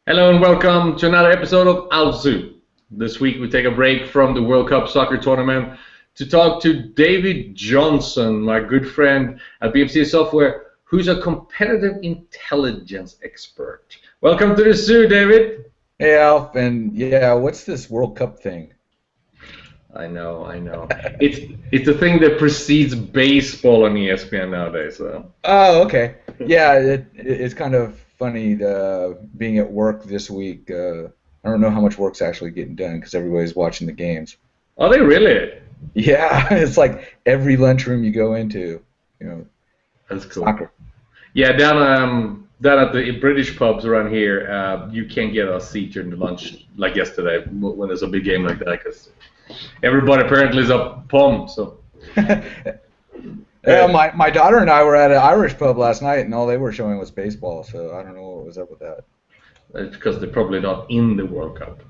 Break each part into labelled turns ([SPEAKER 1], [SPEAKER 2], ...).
[SPEAKER 1] Hello and welcome to another episode of Alzu. This week we take a break from the World Cup soccer tournament to talk to David Johnson, my good friend at BMC Software, who's a competitive intelligence expert. Welcome to the zoo, David.
[SPEAKER 2] Hey, Alf, and yeah, what's this World Cup thing?
[SPEAKER 1] I know. It's the thing that precedes baseball on ESPN nowadays. So.
[SPEAKER 2] Oh, okay. Yeah, it's kind of funny being at work this week. I don't know how much work's actually getting done because everybody's watching the games.
[SPEAKER 1] Are they really?
[SPEAKER 2] Yeah, it's like every lunchroom you go into,
[SPEAKER 1] That's cool.
[SPEAKER 2] soccer.
[SPEAKER 1] Yeah, down at the British pubs around here, you can't get a seat during the lunch like yesterday when there's a big game like that because everybody apparently is up pumped. So.
[SPEAKER 2] Yeah, my daughter and I were at an Irish pub last night, and all they were showing was baseball. So I don't know what was up with that.
[SPEAKER 1] It's because they're probably not in the World Cup.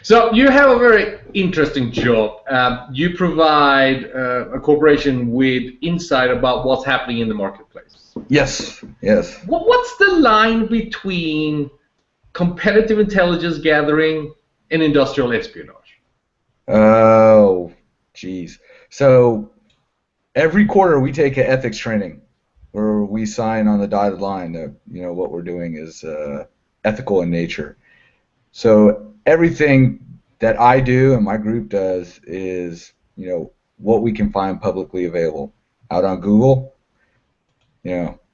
[SPEAKER 1] So you have a very interesting job. You provide a corporation with insight about what's happening in the marketplace.
[SPEAKER 2] Yes.
[SPEAKER 1] What's the line between competitive intelligence gathering and industrial espionage?
[SPEAKER 2] Oh, geez. So every quarter we take an ethics training where we sign on the dotted line that what we're doing is ethical in nature. So everything that I do and my group does is what we can find publicly available out on Google,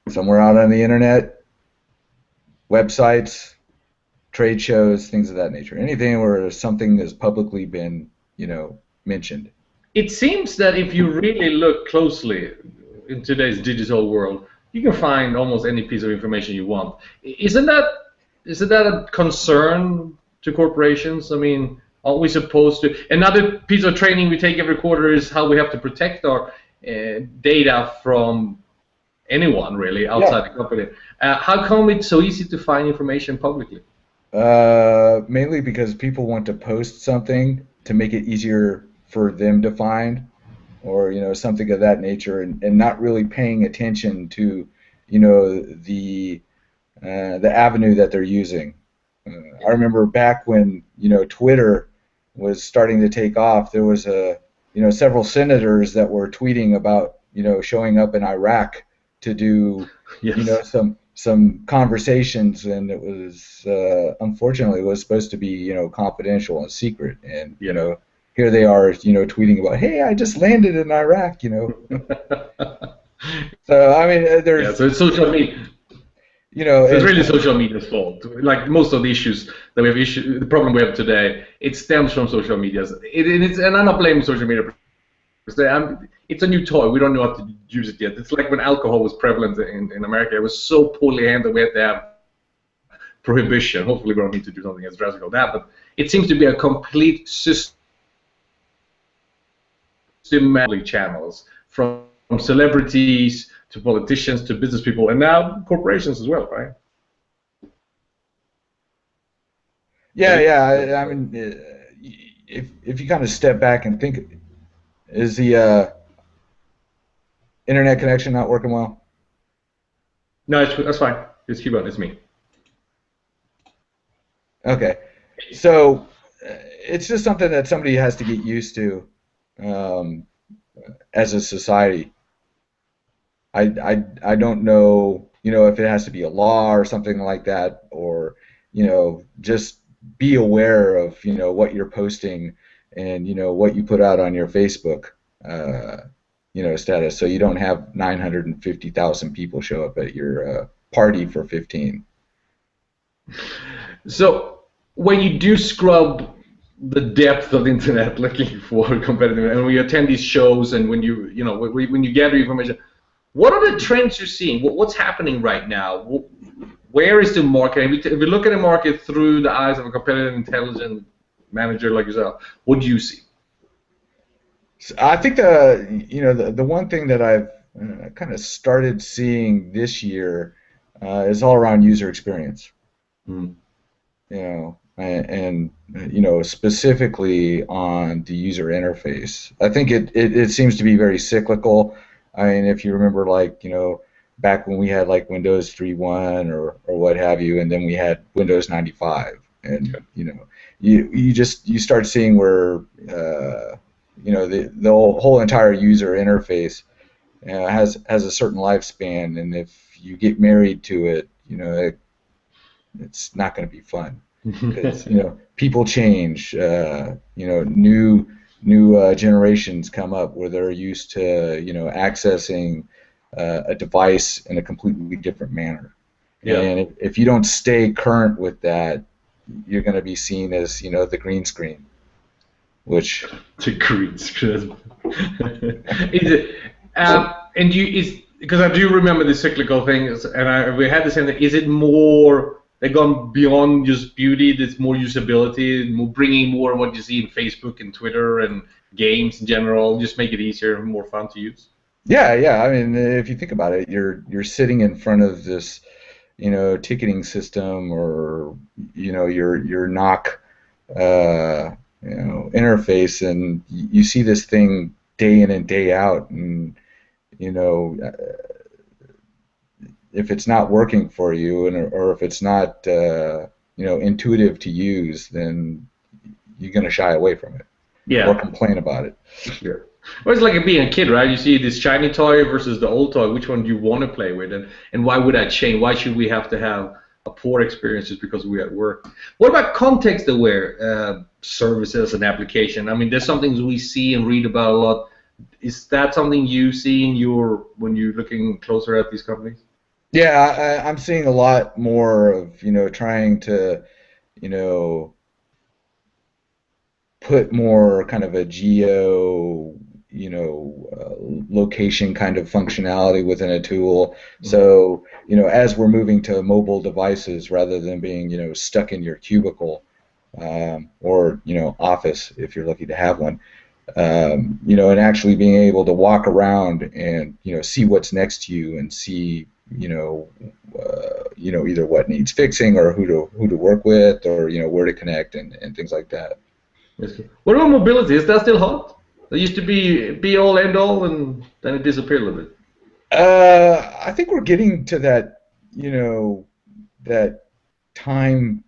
[SPEAKER 2] somewhere out on the internet, websites, trade shows, things of that nature. Anything where something has publicly been mentioned.
[SPEAKER 1] It seems that if you really look closely in today's digital world, you can find almost any piece of information you want. Isn't that a concern to corporations? I mean, aren't we supposed to? Another piece of training we take every quarter is how we have to protect our data from anyone really outside the company. How come it's so easy to find information publicly?
[SPEAKER 2] Mainly because people want to post something to make it easier for them to find, or something of that nature, and not really paying attention to the avenue that they're using. I remember back when Twitter was starting to take off, there was several senators that were tweeting about showing up in Iraq to do
[SPEAKER 1] Yes.
[SPEAKER 2] some conversations, and it was unfortunately it was supposed to be confidential and secret, and here they are tweeting about, hey, I just landed in Iraq. So I mean there's
[SPEAKER 1] So it's social media. So it's really social media's fault. Like most of the issues that we have, the problem we have today, it stems from social media. And I'm not blaming social media. It's a new toy. We don't know how to use it yet. It's like when alcohol was prevalent in America. It was so poorly handled. We had to have prohibition. Hopefully, we don't need to do something as drastic as that. But it seems to be a complete systematic channels from celebrities to politicians to business people, and now corporations as well, right?
[SPEAKER 2] Yeah. I mean, if you kind of step back and think, is the internet connection not working well?
[SPEAKER 1] No, that's fine. Just keep on. It's me.
[SPEAKER 2] Okay, so it's just something that somebody has to get used to as a society. I don't know if it has to be a law or something like that, or just be aware of what you're posting and what you put out on your Facebook status, so you don't have 950,000 people show up at your party for 15.
[SPEAKER 1] So when you do scrub the depth of the internet looking for competitive, and when you attend these shows, and when when you gather information, what are the trends you're seeing? What's happening right now? Where is the market? If we look at the market through the eyes of a competitive intelligence manager like yourself, what do you see?
[SPEAKER 2] I think the one thing that I've kind of started seeing this year is all around user experience.
[SPEAKER 1] Hmm.
[SPEAKER 2] And specifically on the user interface. I think it seems to be very cyclical. I mean, if you remember, like back when we had like Windows 3.1 or what have you, and then we had Windows 95, and you start seeing where the whole entire user interface has a certain lifespan, and if you get married to it, it's not going to be fun because people change. New generations come up where they're used to accessing a device in a completely different manner. Yeah. And if you don't stay current with that, you're going to be seen as the green screen, which
[SPEAKER 1] the green screen. Is it? And is because I do remember the cyclical thing, and we had the same thing. Is it more they've gone beyond just beauty? There's more usability, bringing more of what you see in Facebook and Twitter and games in general, just make it easier and more fun to use.
[SPEAKER 2] Yeah. I mean, if you think about it, you're sitting in front of this, ticketing system or your knock, interface, and you see this thing day in and day out, and if it's not working for you, or if it's not intuitive to use, then you're going to shy away from it, or complain about it.
[SPEAKER 1] Sure. Well, it's like being a kid, right? You see this shiny toy versus the old toy. Which one do you want to play with, and why would that change? Why should we have to have a poor experience just because we're at work? What about context-aware services and application? I mean, there's some things we see and read about a lot. Is that something you see when you're looking closer at these companies?
[SPEAKER 2] Yeah, I'm seeing a lot more of trying to put more kind of a geo location kind of functionality within a tool. So as we're moving to mobile devices rather than being stuck in your cubicle or office if you're lucky to have one. And actually being able to walk around and see what's next to you and see either what needs fixing or who to work with or where to connect and things like that.
[SPEAKER 1] What about mobility? Is that still hot? It used to be all end all, and then it disappeared a little bit.
[SPEAKER 2] I think we're getting to that that time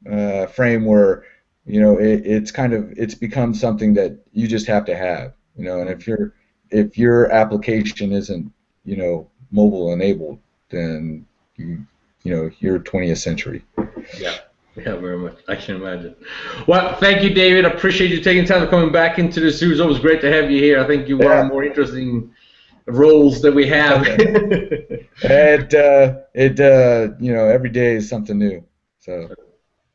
[SPEAKER 2] frame where it's become something that you just have to have, and if your application isn't mobile enabled, then you're 20th century.
[SPEAKER 1] Yeah, very much. I can imagine. Well, thank you, David. I appreciate you taking time to coming back into the zoo. It's always great to have you here. I think you're one of the more interesting roles that we have.
[SPEAKER 2] Every day is something new. So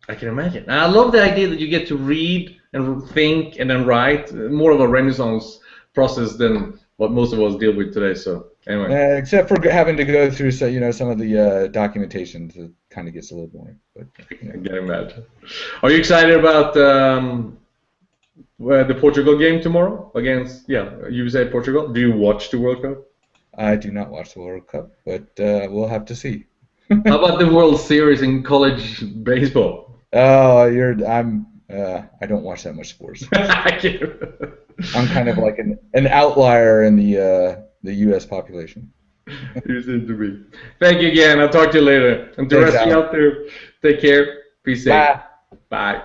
[SPEAKER 1] I can imagine. I love the idea that you get to read and think and then write. More of a Renaissance process than what most of us deal with today. So anyway,
[SPEAKER 2] except for having to go through some of the documentations, it kind of gets a little boring. But
[SPEAKER 1] I can imagine. Are you excited about the Portugal game tomorrow against USA Portugal? Do you watch the World Cup?
[SPEAKER 2] I do not watch the World Cup, but we'll have to see.
[SPEAKER 1] How about the World Series in college baseball?
[SPEAKER 2] Oh, I don't watch that much sports. I'm kind of like an outlier in the U.S. population.
[SPEAKER 1] You seem to be. Thank you again. I'll talk to you later. And to the rest of you out there, take care. Be safe.
[SPEAKER 2] Bye.
[SPEAKER 1] Bye.